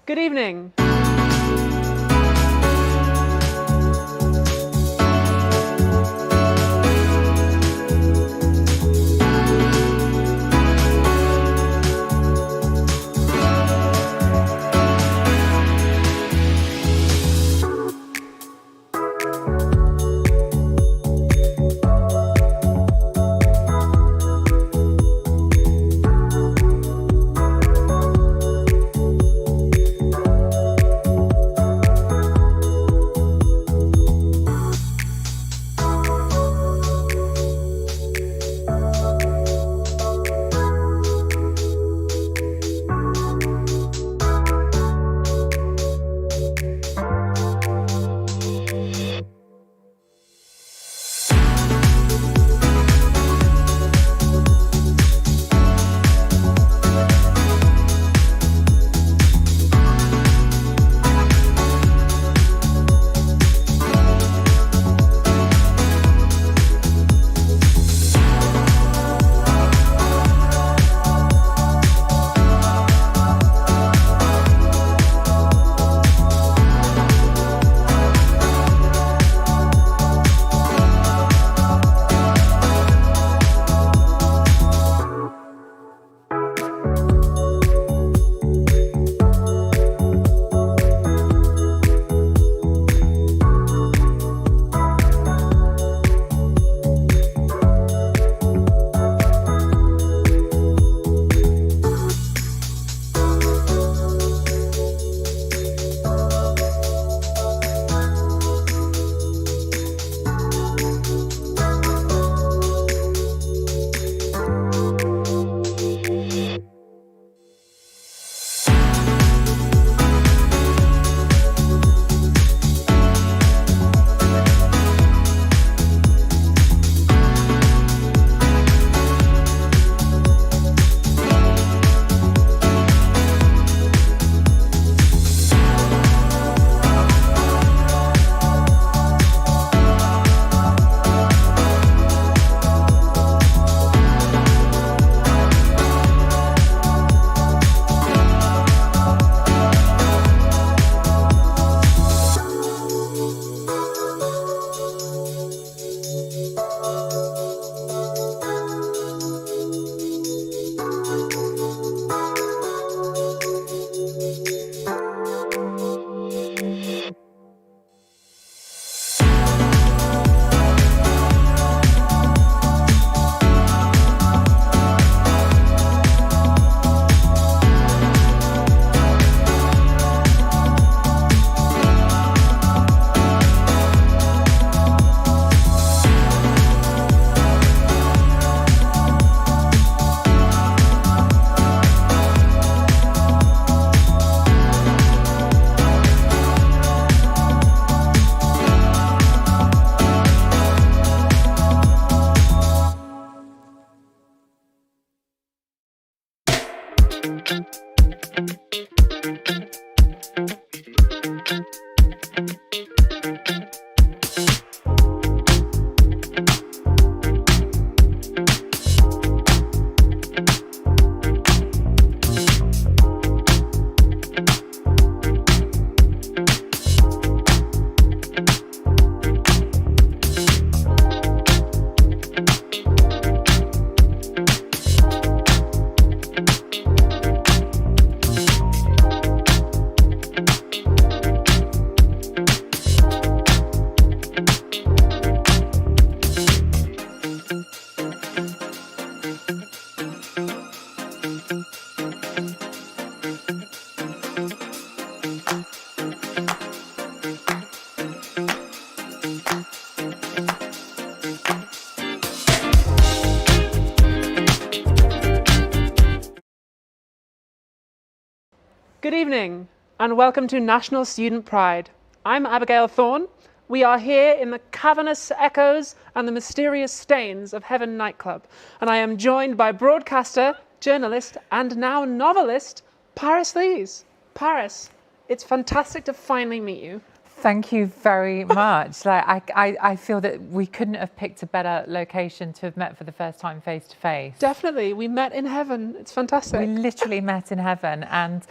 Good evening. Good evening and welcome to National Student Pride. I'm Abigail Thorn. We are here in the cavernous echoes and the mysterious stains of Heaven nightclub, and I am joined by broadcaster, journalist and now novelist Paris Lees. Paris, it's fantastic to finally meet you. Thank you very much. I feel that we couldn't have picked a better location to have met for the first time face to face. Definitely, we met in heaven. It's fantastic. We literally met in heaven, and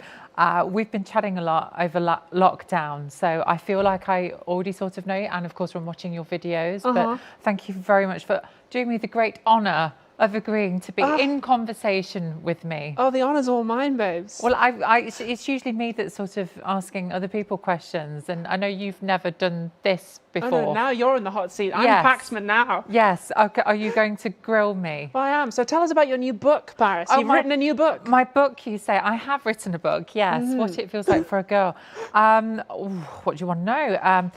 We've been chatting a lot over lockdown, so I feel like I already sort of know you, and of course from watching your videos. But thank you very much for doing me the great honour of agreeing to be in conversation with me. Oh, the honour's all mine, babes. Well, it's usually me that's sort of asking other people questions, and I know you've never done this before. Oh, no, now you're in the hot seat. I'm Yes. Paxman now. Yes. Okay. Are you going to grill me? Well, I am. So tell us about your new book, Paris. You've written a new book. My book, you say? I have written a book, yes. What it feels like for a girl. What do you want to know?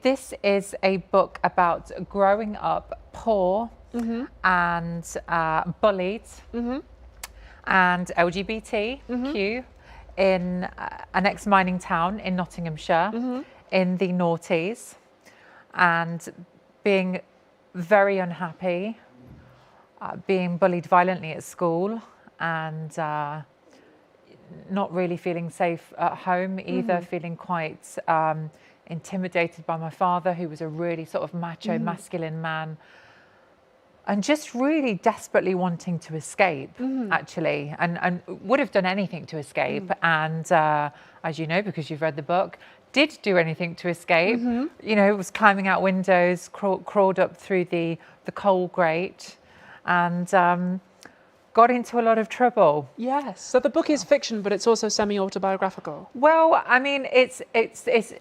This is a book about growing up poor and bullied and LGBTQ in an ex-mining town in Nottinghamshire in the noughties, and being very unhappy, being bullied violently at school, and not really feeling safe at home either, feeling quite intimidated by my father, who was a really sort of macho, masculine man, and just really desperately wanting to escape, actually, and would have done anything to escape. And as you know, because you've read the book, did do anything to escape. You know, was climbing out windows, crawled up through the coal grate, and got into a lot of trouble. Yes. So the book is fiction, but it's also semi-autobiographical. Well, I mean, it's.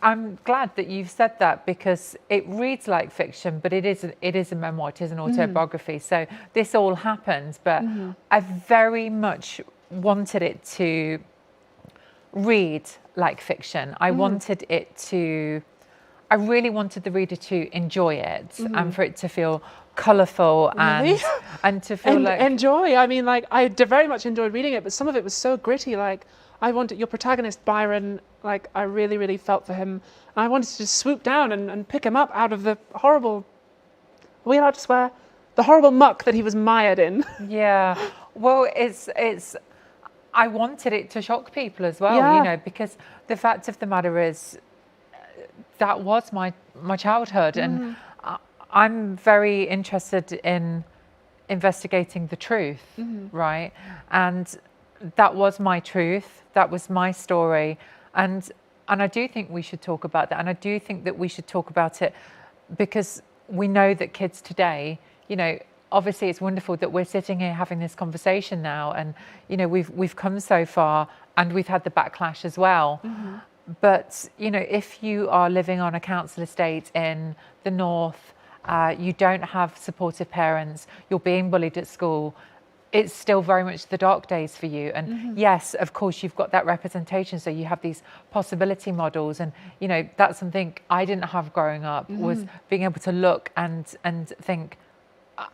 I'm glad that you've said that, because it reads like fiction, but it is a memoir. It is an autobiography. So this all happened, but I very much wanted it to read like fiction. I wanted it to. I really wanted the reader to enjoy it and for it to feel colourful and to feel like enjoy. I mean, like, I very much enjoyed reading it, but some of it was so gritty. Like, I wanted your protagonist Byron. Like, I really, really felt for him. And I wanted to just swoop down and pick him up out of the horrible. Are we allowed to swear? The horrible muck that he was mired in. Yeah. Well, it's. I wanted it to shock people as well, you know, because the fact of the matter is, that was my childhood, and I'm very interested in investigating the truth, right? And that was my truth, that was my story, and I do think we should talk about that, and I do think that we should talk about it because we know that kids today, you know, obviously it's wonderful that we're sitting here having this conversation now, and you know, we've come so far, and we've had the backlash as well. But, you know, if you are living on a council estate in the north, you don't have supportive parents, you're being bullied at school, it's still very much the dark days for you. And yes, of course, you've got that representation. So you have these possibility models. And, you know, that's something I didn't have growing up, was being able to look and think,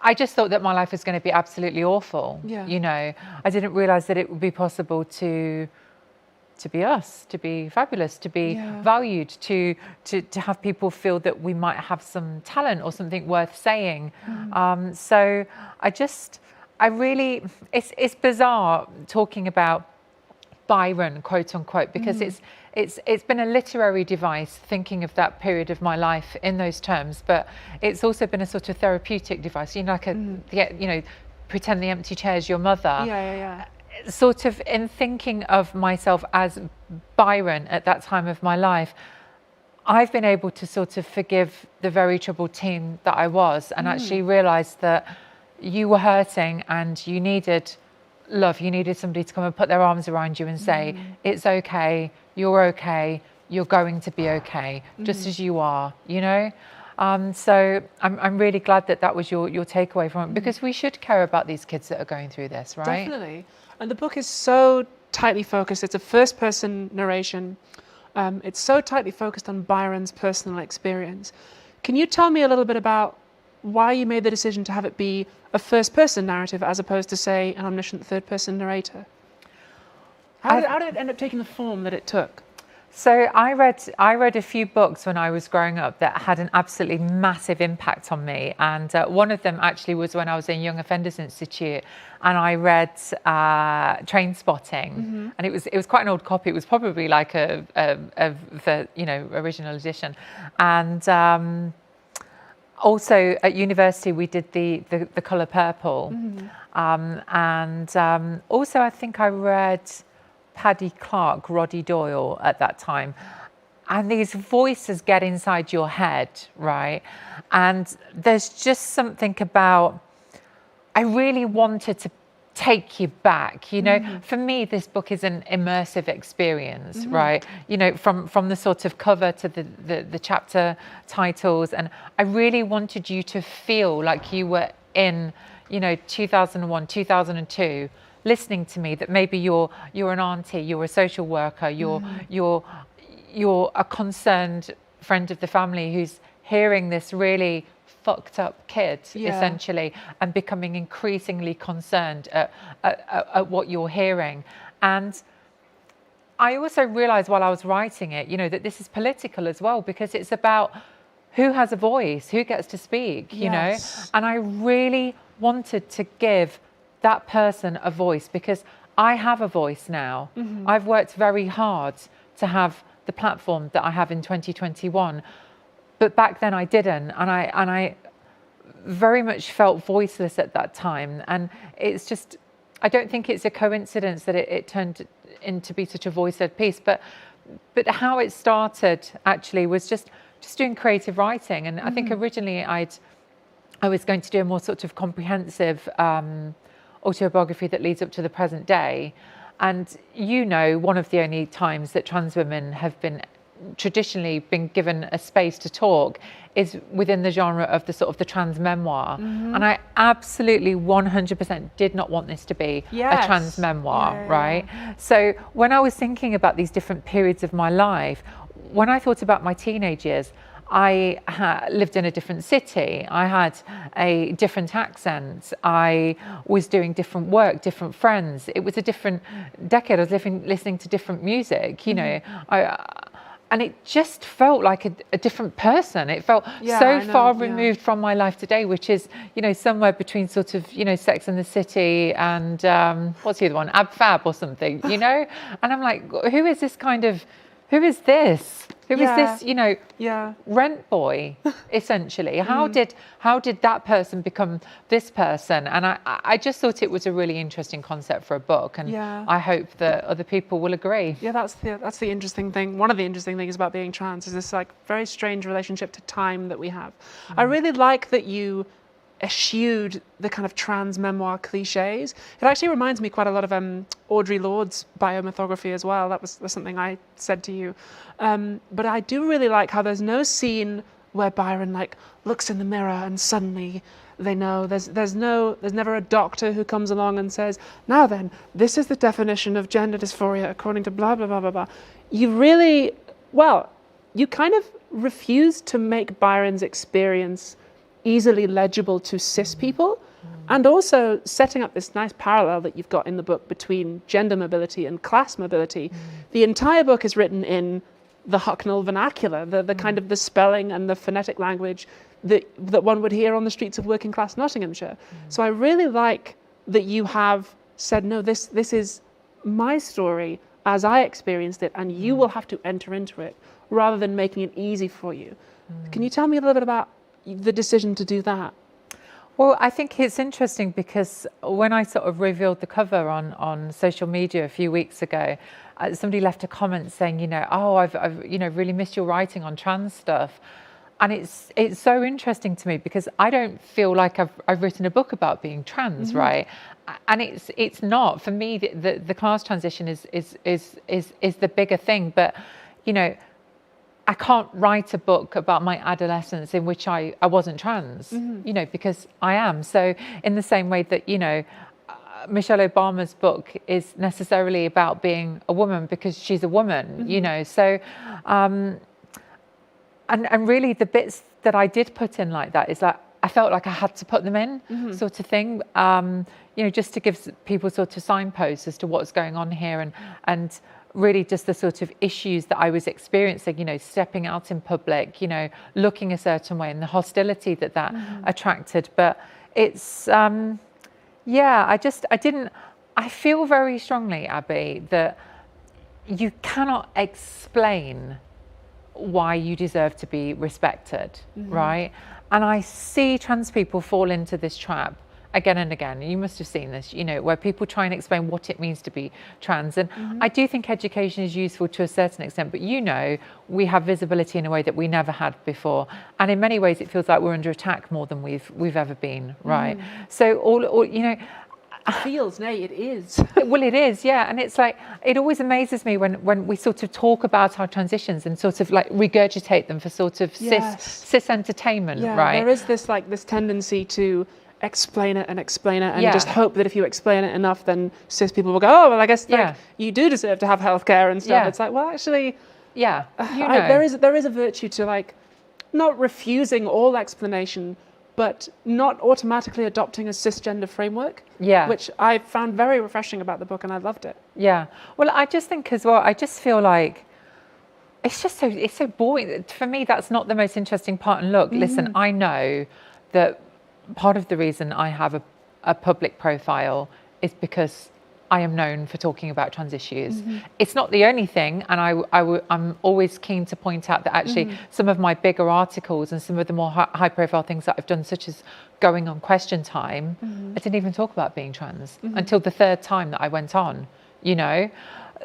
I just thought that my life was going to be absolutely awful. You know, I didn't realise that it would be possible to be us, to be fabulous, to be valued, to have people feel that we might have some talent or something worth saying. So I really, it's bizarre talking about Byron, quote unquote, because it's been a literary device, thinking of that period of my life in those terms, but it's also been a sort of therapeutic device, you know, like you know, pretend the empty chair is your mother. Sort of in thinking of myself as Byron at that time of my life, I've been able to sort of forgive the very troubled teen that I was, and actually realise that you were hurting and you needed love. You needed somebody to come and put their arms around you and say, it's okay, you're going to be okay, just as you are, you know? So I'm really glad that was your takeaway from it, because we should care about these kids that are going through this, right? Definitely. And the book is so tightly focused. It's a first-person narration. It's so tightly focused on Byron's personal experience. Can you tell me a little bit about why you made the decision to have it be a first-person narrative as opposed to, say, an omniscient third-person narrator? How did it end up taking the form that it took? So I read a few books when I was growing up that had an absolutely massive impact on me, and one of them actually was when I was in Young Offenders Institute, and I read Train Spotting, and it was quite an old copy. It was probably like the original edition, and also at university we did the Colour Purple, and also I think I read Paddy Clark, Roddy Doyle at that time. And these voices get inside your head, right? And there's just something about, I really wanted to take you back, you know. For me, this book is an immersive experience, right? You know, from the sort of cover to the chapter titles, and I really wanted you to feel like you were in, you know, 2001, 2002, listening to me, that maybe you're an auntie, you're a social worker, you're a concerned friend of the family who's hearing this really fucked up kid, essentially, and becoming increasingly concerned at what you're hearing. And I also realized while I was writing it, you know, that this is political as well, because it's about who has a voice, who gets to speak, you know. And I really wanted to give that person a voice, because I have a voice now. I've worked very hard to have the platform that I have in 2021. But back then I didn't, and I very much felt voiceless at that time. And it's just, I don't think it's a coincidence that it turned into be such a voice-led piece. But how it started actually was just doing creative writing. And I think originally I was going to do a more sort of comprehensive autobiography that leads up to the present day. And you know, one of the only times that trans women have been traditionally been given a space to talk is within the genre of the sort of the trans memoir. And I absolutely 100% did not want this to be a trans memoir, right? So when I was thinking about these different periods of my life, when I thought about my teenage years, I lived in a different city. I had a different accent. I was doing different work, different friends. It was a different decade. I was listening to different music, you know. And it just felt like a different person. It felt so far removed from my life today, which is, you know, somewhere between sort of, you know, Sex and the City and what's the other one? Ab Fab or something, you know? And I'm like, who is this kind of, who is this? Who is this, you know, rent boy, essentially? How did that person become this person? And I just thought it was a really interesting concept for a book, and I hope that other people will agree. Yeah, that's the interesting thing. One of the interesting things about being trans is this like very strange relationship to time that we have. I really like that you eschewed the kind of trans memoir cliches. It actually reminds me quite a lot of Audre Lorde's biomythography as well. That's something I said to you. But I do really like how there's no scene where Byron like looks in the mirror and suddenly they know. There's never a doctor who comes along and says, now then, this is the definition of gender dysphoria according to blah, blah, blah, blah, blah. You really, well, you kind of refuse to make Byron's experience easily legible to cis people, and also setting up this nice parallel that you've got in the book between gender mobility and class mobility. The entire book is written in the Hucknall vernacular, the kind of the spelling and the phonetic language that one would hear on the streets of working class Nottinghamshire. So I really like that you have said, no, this is my story as I experienced it, and you will have to enter into it rather than making it easy for you. Can you tell me a little bit about the decision to do that? Well, I think it's interesting because when I sort of revealed the cover on social media a few weeks ago, somebody left a comment saying, you know, oh, I've you know, really missed your writing on trans stuff. And it's so interesting to me because I don't feel like I've written a book about being trans, right? And it's not. For me, the class transition is the bigger thing. But, you know, I can't write a book about my adolescence in which I wasn't trans, you know, because I am. So in the same way that, you know, Michelle Obama's book is necessarily about being a woman because she's a woman, you know. So, and really the bits that I did put in like that is that I felt like I had to put them in, sort of thing, you know, just to give people sort of signposts as to what's going on here, and really just the sort of issues that I was experiencing, you know, stepping out in public, you know, looking a certain way, and the hostility that attracted. But it's, yeah, I feel very strongly, Abby, that you cannot explain why you deserve to be respected, right? And I see trans people fall into this trap again and again. You must have seen this, you know, where people try and explain what it means to be trans. And I do think education is useful to a certain extent, but you know, we have visibility in a way that we never had before. And in many ways, it feels like we're under attack more than we've ever been, right? So all, you know, feels, nay, it is. Well, it is, yeah. And it's like, it always amazes me when we sort of talk about our transitions and sort of like regurgitate them for sort of cis entertainment, right? There is this like this tendency to explain it and just hope that if you explain it enough, then cis people will go, oh, well, I guess like, you do deserve to have healthcare and stuff. It's like, well, actually, you know. there is a virtue to like not refusing all explanation, but not automatically adopting a cisgender framework, which I found very refreshing about the book, and I loved it. Yeah. Well, I just think as well, I just feel like it's so boring. For me, that's not the most interesting part. And look, listen, I know that part of the reason I have a public profile is because I am known for talking about trans issues. It's not the only thing, and I'm always keen to point out that actually some of my bigger articles and some of the more high profile things that I've done, such as going on Question Time, I didn't even talk about being trans until the third time that I went on, you know.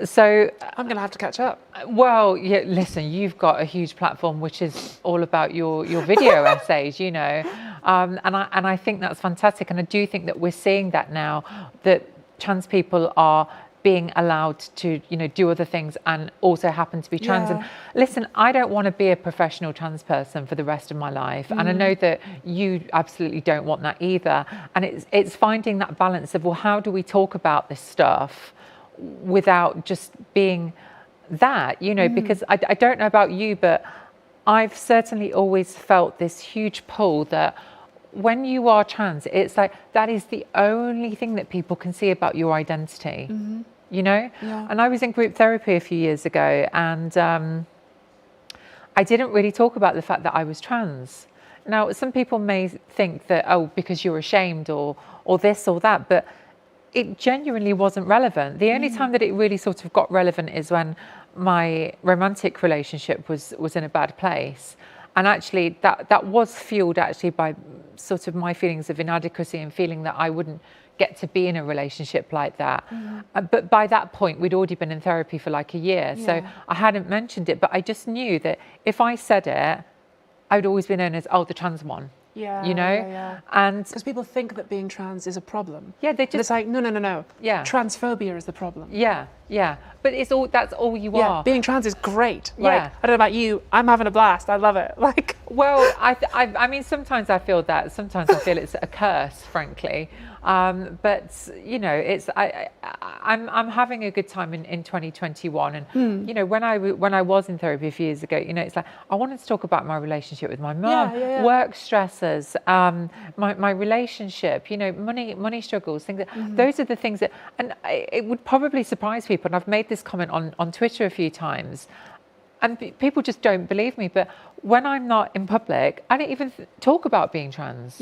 So I'm going to have to catch up. Well, yeah, listen, you've got a huge platform which is all about your video essays, you know, and I think that's fantastic, and I do think that we're seeing that now, that trans people are being allowed to, you know, do other things and also happen to be trans. And listen, I don't want to be a professional trans person for the rest of my life, and I know that you absolutely don't want that either. And it's finding that balance of, well, how do we talk about this stuff without just being that, you know, because I don't know about you, but I've certainly always felt this huge pull that when you are trans, it's like that is the only thing that people can see about your identity, you know? And I was in group therapy a few years ago, and I didn't really talk about the fact that I was trans. Now, some people may think that, oh, because you're ashamed or this or that, but it genuinely wasn't relevant. The only time that it really sort of got relevant is when my romantic relationship was in a bad place. And actually that was fueled actually by sort of my feelings of inadequacy and feeling that I wouldn't get to be in a relationship like that. But by that point, we'd already been in therapy for like a year. So I hadn't mentioned it, but I just knew that if I said it, I would always be known as, oh, the trans one. You know? And because people think that being trans is a problem. They just, it's like, no. Transphobia is the problem. But that's all you are. Being trans is great. Like, I don't know about you, I'm having a blast. I love it. Like, well, I mean, sometimes I feel that. Sometimes I feel it's a curse, frankly. But you know, it's I'm having a good time in 2021, and you know, when I was in therapy a few years ago, you know, it's like I wanted to talk about my relationship with my mum, work stresses, my relationship, you know, money struggles, things. Those are the things that, and it would probably surprise people. And I've made this comment on Twitter a few times, and people just don't believe me. But when I'm not in public, I don't even talk about being trans.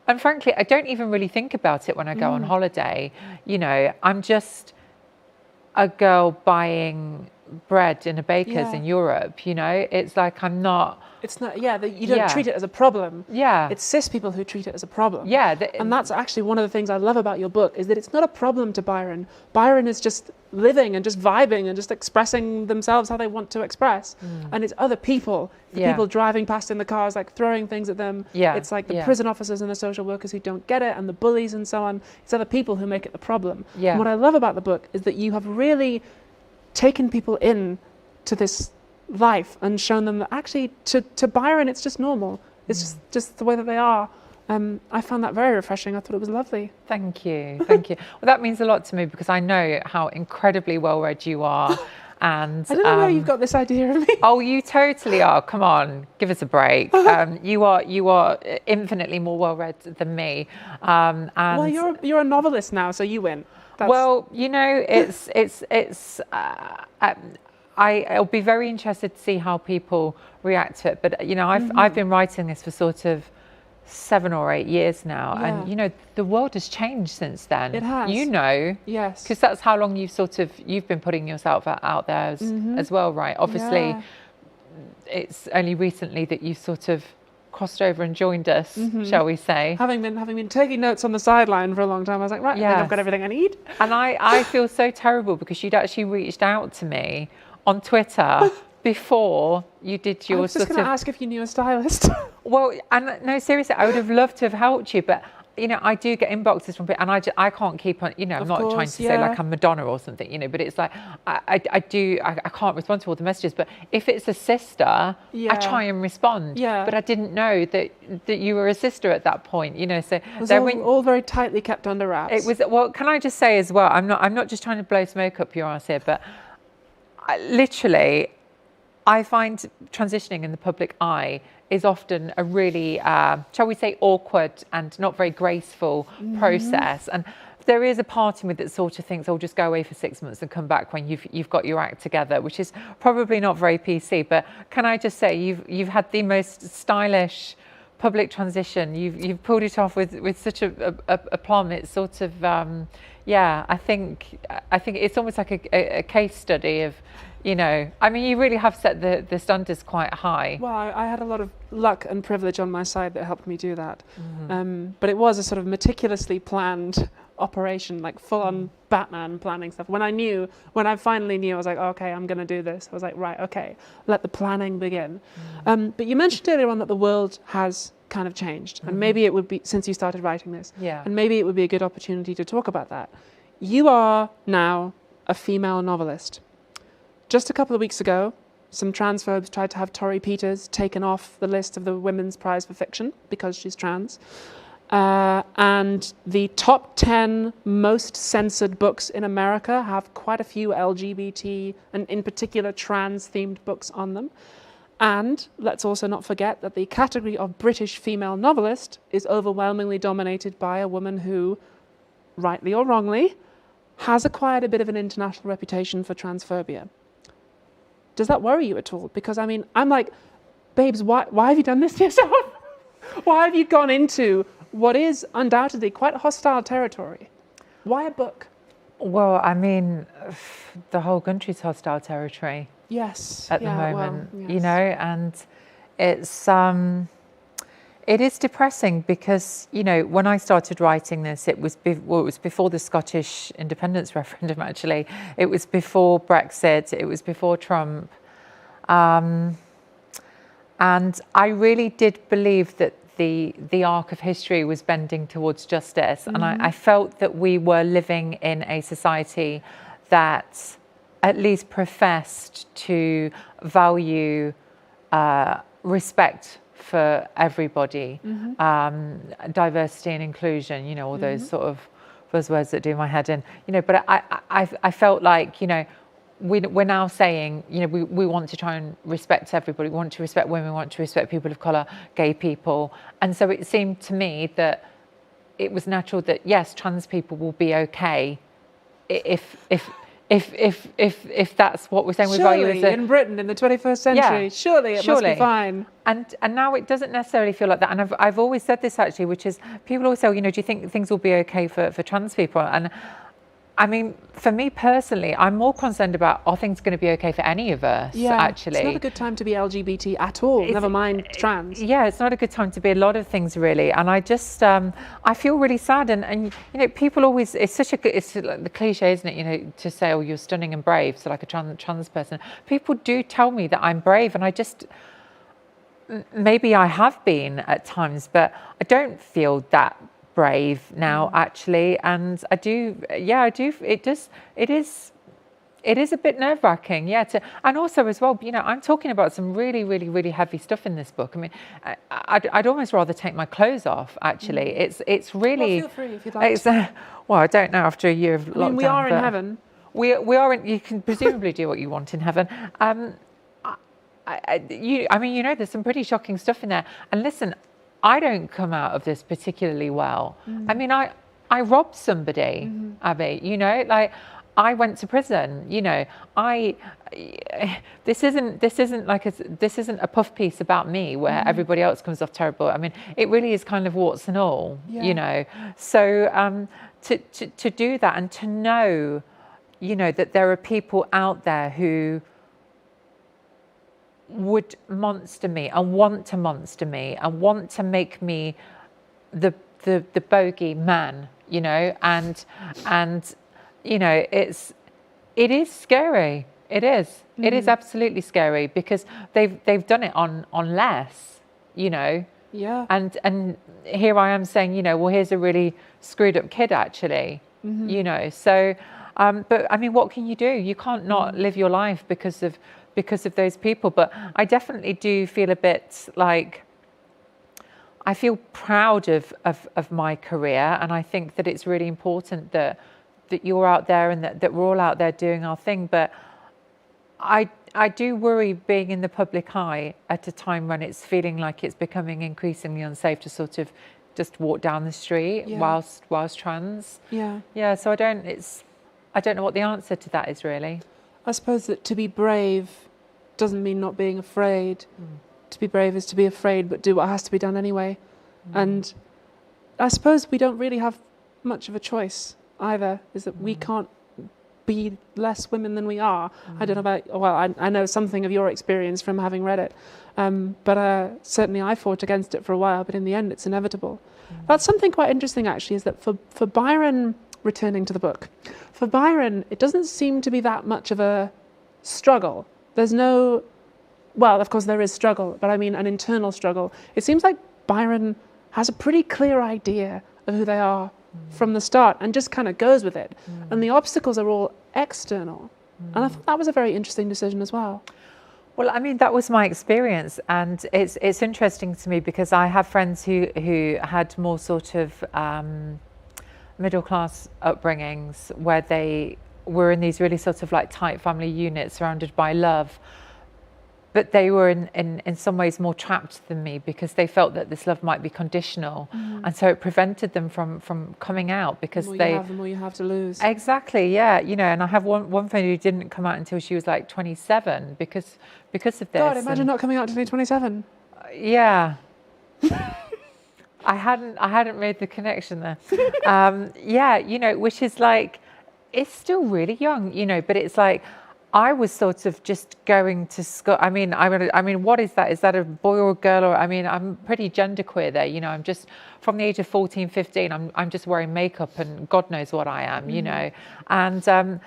And frankly, I don't even really think about it when I go on holiday. You know, I'm just a girl buying bread in a baker's in Europe, you know? It's like I'm not... It's not, you don't treat it as a problem. It's cis people who treat it as a problem. And that's actually one of the things I love about your book, is that it's not a problem to Byron. Byron is just living and just vibing and just expressing themselves how they want to express. And it's other people, the people driving past in the cars, like throwing things at them. It's like the prison officers and the social workers who don't get it, and the bullies and so on. It's other people who make it the problem. And what I love about the book is that you have really taken people in to this life and shown them that actually to Byron it's just normal. It's just the way that they are. I found that very refreshing. I thought it was lovely. Thank you. Well, that means a lot to me, because I know how incredibly well read you are. And I don't know where you've got this idea of me. Oh, you totally are. Come on, give us a break. You are infinitely more well read than me. And well, you're a novelist now, so you win. Well, you know, I'll be very interested to see how people react to it. But, you know, I've been writing this for sort of 7 or 8 years now. And, you know, the world has changed since then. It has. You know. Yes. Because that's how long you've been putting yourself out there as well, right? Obviously, it's only recently that you sort of crossed over and joined us, shall we say. Having been taking notes on the sideline for a long time, I was like, right, I think I've got everything I need. And I feel so terrible because you'd actually reached out to me on Twitter before you did your I was just going to ask if you knew a stylist. Well, and no, seriously, I would have loved to have helped you, but you know, I do get inboxes from people, and I can't keep on, you know, I'm not trying to say like I'm Madonna or something, you know, but it's like, I can't respond to all the messages, but if it's a sister, I try and respond. Yeah. But I didn't know that you were a sister at that point, you know, so. It was all very tightly kept under wraps. It was, well, can I just say as well, I'm not just trying to blow smoke up your ass here, but literally, I find transitioning in the public eye is often a really, shall we say, awkward and not very graceful process. And there is a part of me that sort of thinks, I'll just go away for 6 months and come back when you've got your act together, which is probably not very PC. But can I just say, you've had the most stylish public transition. You've pulled it off with such a aplomb. It's sort of, I think it's almost like a case study of, you know, I mean, you really have set the standards quite high. Well, I had a lot of luck and privilege on my side that helped me do that. But it was a sort of meticulously planned operation, like full-on Batman planning stuff. When I finally knew, I was like, okay, I'm going to do this. I was like, right, okay, let the planning begin. But you mentioned earlier on that the world has kind of changed. And maybe it would be, since you started writing this, and maybe it would be a good opportunity to talk about that. You are now a female novelist. Just a couple of weeks ago, some transphobes tried to have Tori Peters taken off the list of the Women's Prize for Fiction because she's trans. And the top 10 most censored books in America have quite a few LGBT and in particular trans-themed books on them. And let's also not forget that the category of British female novelist is overwhelmingly dominated by a woman who, rightly or wrongly, has acquired a bit of an international reputation for transphobia. Does that worry you at all? Because I mean, I'm like, babes, why have you done this to yourself? Why have you gone into what is undoubtedly quite hostile territory? Why a book? Well, I mean, the whole country's hostile territory. Yes. At the moment, well, yes. You know, and it's it is depressing because, you know, when I started writing this, it was before the Scottish independence referendum, actually. It was before Brexit. It was before Trump. And I really did believe that the arc of history was bending towards justice. And I felt that we were living in a society that at least professed to value respect for everybody, diversity and inclusion, you know, all those sort of buzzwords that do my head in, you know, but I felt like, you know, we're now saying, you know, we want to try and respect everybody. We want to respect women, we want to respect people of colour, gay people. And so it seemed to me that it was natural that, yes, trans people will be okay if that's what we're saying we value as in Britain in the 21st century, surely it must be fine. And now it doesn't necessarily feel like that. And I've always said this actually, which is people always say, you know, do you think things will be okay for trans people? And I mean, for me personally, I'm more concerned about, are things going to be okay for any of us, actually? It's not a good time to be LGBT at all, never mind trans. Yeah, it's not a good time to be a lot of things, really. And I just, I feel really sad. And you know, people always, it's such a good, it's like the cliche, isn't it, you know, to say, oh, you're stunning and brave, so like a trans person. People do tell me that I'm brave, and I just, maybe I have been at times, but I don't feel that brave now, actually. And I do, it is a bit nerve-wracking, and also as well, you know, I'm talking about some really, really, really heavy stuff in this book. I mean, I'd almost rather take my clothes off, actually. It's really, well, feel free if you'd like to. Well, I don't know, after a year of lockdown. I mean, we are in heaven. We are in, you can presumably do what you want in heaven. I mean, you know, there's some pretty shocking stuff in there. And listen, I don't come out of this particularly well. I mean, I robbed somebody, Abby, you know, like I went to prison, you know, this isn't a puff piece about me where everybody else comes off terrible. I mean, it really is kind of warts and all, you know. So to do that and to know, you know, that there are people out there who would monster me and want to monster me and want to make me the bogey man, you know, and you know, it is scary. It is. It is absolutely scary because they've done it on less, you know. Yeah. And here I am saying, you know, well, here's a really screwed up kid actually, you know. So, but I mean, what can you do? You can't not live your life because of those people. But I definitely do feel a bit like, I feel proud of my career, and I think that it's really important that you're out there and that we're all out there doing our thing. But I do worry being in the public eye at a time when it's feeling like it's becoming increasingly unsafe to sort of just walk down the street whilst trans. Yeah. So I don't know what the answer to that is really. I suppose that to be brave doesn't mean not being afraid. To be brave is to be afraid, but do what has to be done anyway. And I suppose we don't really have much of a choice either, is that we can't be less women than we are. I don't know about, well, I know something of your experience from having read it, but certainly I fought against it for a while, but in the end it's inevitable. That's something quite interesting actually, is that for Byron, returning to the book, for Byron it doesn't seem to be that much of a struggle. There's no, well, of course there is struggle, but I mean an internal struggle. It seems like Byron has a pretty clear idea of who they are from the start and just kind of goes with it. And the obstacles are all external. And I thought that was a very interesting decision as well. Well, I mean, that was my experience, and it's interesting to me because I have friends who had more sort of middle class upbringings where they were in these really sort of like tight family units surrounded by love. But they were in some ways more trapped than me because they felt that this love might be conditional. And so it prevented them from coming out because the more you have to lose. Exactly, yeah. You know, and I have one friend who didn't come out until she was like 27 because of this. God, imagine not coming out until you're 27. Yeah. I hadn't made the connection there. Yeah, you know, which is like, it's still really young, you know, but it's like, I was sort of just going to school. I mean, what is that? Is that a boy or a girl? Or, I mean, I'm pretty genderqueer there. You know, I'm just from the age of 14, 15, I'm just wearing makeup and God knows what I am, you know. And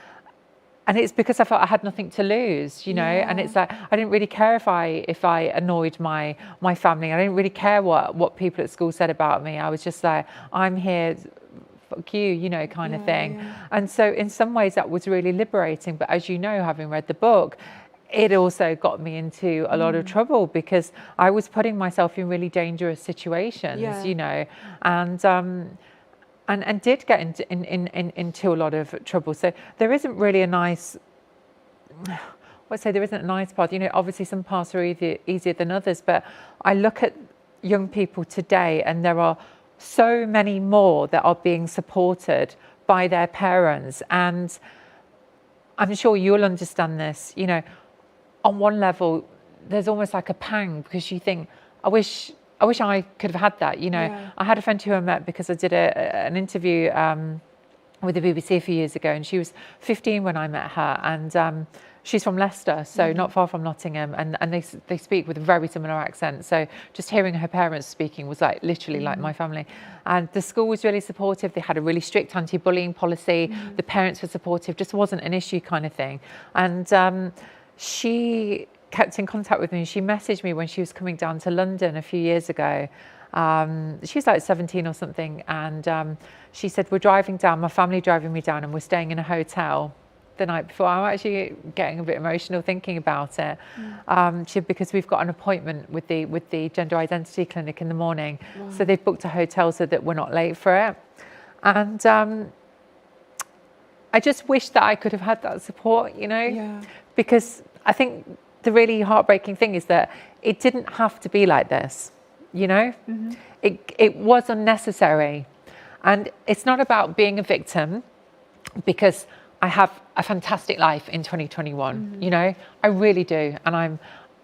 it's because I felt I had nothing to lose, you know. And it's like, I didn't really care if I annoyed my family. I didn't really care what people at school said about me. I was just like, I'm here, fuck you know, kind of thing. And so in some ways that was really liberating, but as you know, having read the book, it also got me into a lot of trouble because I was putting myself in really dangerous situations, you know, and did get into a lot of trouble. So there isn't really a nice, there isn't a nice path, you know. Obviously some paths are easier than others, but I look at young people today and there are so many more that are being supported by their parents, and I'm sure you'll understand this, you know. On one level there's almost like a pang because you think, I wish I could have had that, you know. I had a friend who I met because I did an interview with the BBC a few years ago, and she was 15 when I met her, and she's from Leicester, so not far from Nottingham, and they speak with a very similar accent. So just hearing her parents speaking was like literally like my family. And the school was really supportive. They had a really strict anti-bullying policy. The parents were supportive, just wasn't an issue kind of thing. And she kept in contact with me. She messaged me when she was coming down to London a few years ago. She was like 17 or something, and she said, we're driving down, my family driving me down, and we're staying in a hotel the night before. I'm actually getting a bit emotional thinking about it, because we've got an appointment with the gender identity clinic in the morning. So they've booked a hotel so that we're not late for it. And I just wish that I could have had that support, you know, because I think the really heartbreaking thing is that it didn't have to be like this, you know. It was unnecessary. And it's not about being a victim, because I have a fantastic life in 2021, you know, I really do. And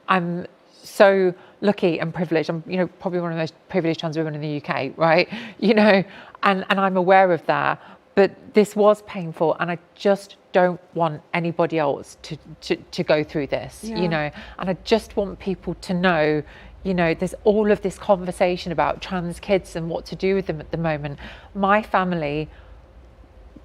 I'm so lucky and privileged. I'm, you know, probably one of the most privileged trans women in the UK, right? You know, and I'm aware of that. but this was painful, and I just don't want anybody else to go through this, you know, and I just want people to know, you know, there's all of this conversation about trans kids and what to do with them at the moment. My family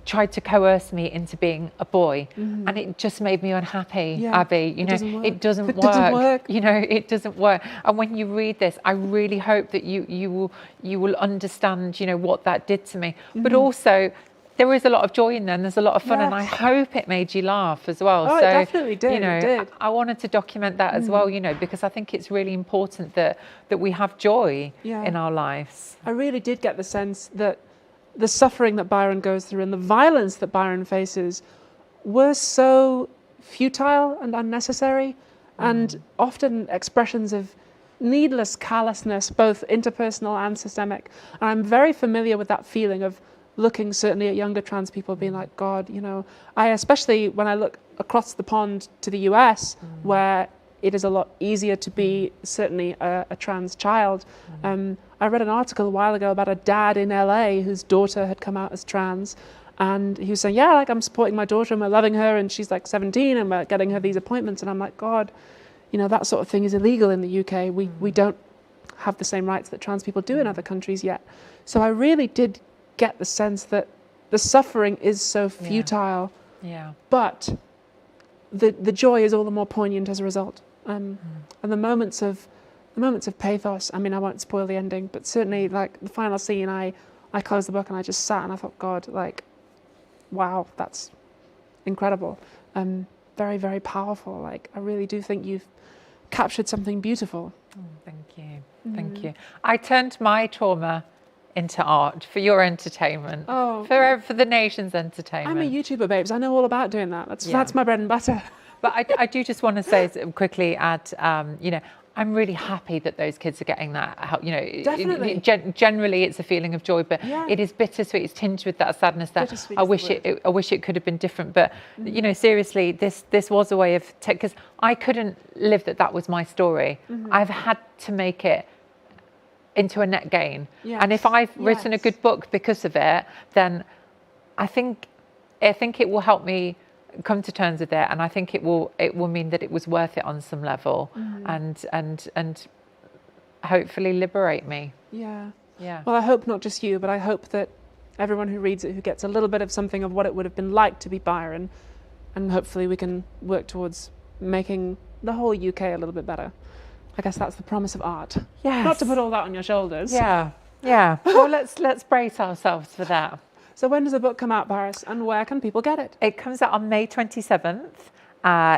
tried to coerce me into being a boy, and it just made me unhappy, Abby. You know, it doesn't work. You know, it doesn't work. And when you read this, I really hope that you will understand, you know, what that did to me. But also, there is a lot of joy in there, and there's a lot of fun, and I hope it made you laugh as well. Oh, so, it definitely did. You know, I wanted to document that as well, you know, because I think it's really important that we have joy in our lives. I really did get the sense that the suffering that Byron goes through and the violence that Byron faces were so futile and unnecessary, and often expressions of needless callousness, both interpersonal and systemic. And I'm very familiar with that feeling of looking certainly at younger trans people being like, God, you know, especially when I look across the pond to the US, where it is a lot easier to be certainly a trans child. I read an article a while ago about a dad in LA whose daughter had come out as trans, and he was saying, yeah, like I'm supporting my daughter and we're loving her, and she's like 17 and we're getting her these appointments. And I'm like, God, you know, that sort of thing is illegal in the UK. We don't have the same rights that trans people do in other countries yet. So I really did get the sense that the suffering is so futile, but the joy is all the more poignant as a result. And the moments of pathos, I mean, I won't spoil the ending, but certainly like the final scene, I closed the book and I just sat and I thought, God, like, wow, that's incredible. Very, very powerful. Like, I really do think you've captured something beautiful. Oh, thank you. Thank you. I turned my trauma into art for your entertainment, for the nation's entertainment. I'm a YouTuber, babes. I know all about doing that. That's my bread and butter. But I do just want to say quickly, you know, I'm really happy that those kids are getting that help. You know, definitely. Generally, it's a feeling of joy, but it is bittersweet. It's tinged with that sadness. That I wish it could have been different. But you know, seriously, this was a way of because I couldn't live that was my story. I've had to make it into a net gain. And if I've written a good book because of it, then I think it will help me come to terms with it, and I think it will mean that it was worth it on some level, and hopefully liberate me. Yeah. Well, I hope not just you, but I hope that everyone who reads it, who gets a little bit of something of what it would have been like to be Byron, and hopefully we can work towards making the whole UK a little bit better. I guess that's the promise of art. Yes. Not to put all that on your shoulders. Yeah. Well, let's brace ourselves for that. So when does the book come out, Paris, and where can people get it? It comes out on May 27th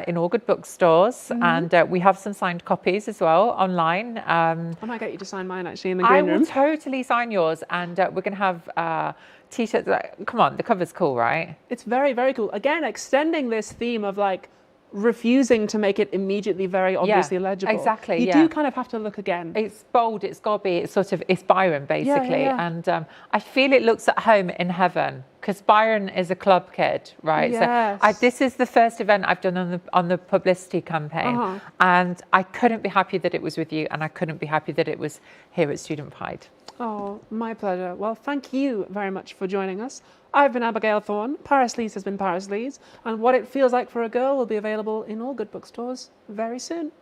in all good bookstores, and we have some signed copies as well online. I might get you to sign mine actually in the green room. I will totally sign yours, and we're going to have T-shirts. Come on, the cover's cool, right? It's very, very cool. Again, extending this theme of like refusing to make it immediately very obviously legible. Exactly. You do kind of have to look again. It's bold, it's gobby, it's Byron basically. And I feel it looks at home in heaven, because Byron is a club kid, right? Yes. So this is the first event I've done on the publicity campaign, and I couldn't be happy that it was with you, and I couldn't be happy that it was here at Student Pride. Oh, my pleasure. Well, thank you very much for joining us. I've been Abigail Thorn. Paris Lees has been Paris Lees. And What It Feels Like for a Girl will be available in all good bookstores very soon.